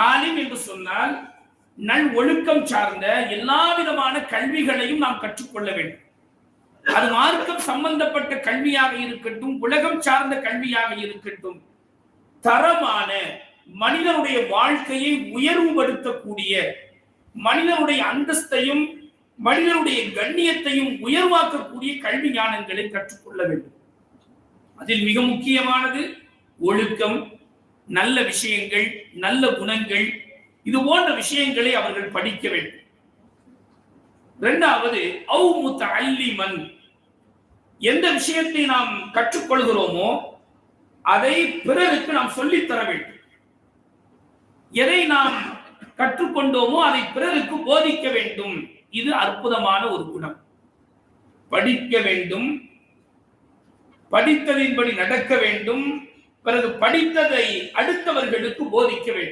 ஆலிம் என்று சொன்னால் நல் ஒழுக்கம் சார்ந்த எல்லா விதமான கல்விகளையும் நாம் கற்றுக்கொள்ள வேண்டும். அது மார்க்கம் சம்பந்தப்பட்ட கல்வியாக இருக்கட்டும், உலகம் சார்ந்த கல்வியாக இருக்கட்டும், தரமான மனிதனுடைய வாழ்க்கையை உயர்வுபடுத்தக்கூடிய, மனிதனுடைய அந்தஸ்தையும் மனிதனுடைய கண்ணியத்தையும் உயர்வாக்கக்கூடிய கல்வி ஞானங்களை கற்றுக்கொள்ள வேண்டும். அதில் மிக முக்கியமானது ஒழுக்கம், நல்ல விஷயங்கள், நல்ல குணங்கள், இது போன்ற விஷயங்களை அவர்கள் படிக்க வேண்டும். இரண்டாவது, எந்த விஷயத்தை நாம் கற்றுக்கொள்கிறோமோ அதை பிறருக்கு நாம் சொல்லித்தர வேண்டும். எதை நாம் கற்றுக்கொண்டோமோ அதை பிறருக்கு போதிக்க வேண்டும். இது அற்புதமான ஒரு குணம். படிக்க வேண்டும், படித்ததின்படி நடக்க வேண்டும், பிறகு படித்ததை அடுத்தவர்களுக்கு போதிக்க வேண்டும்.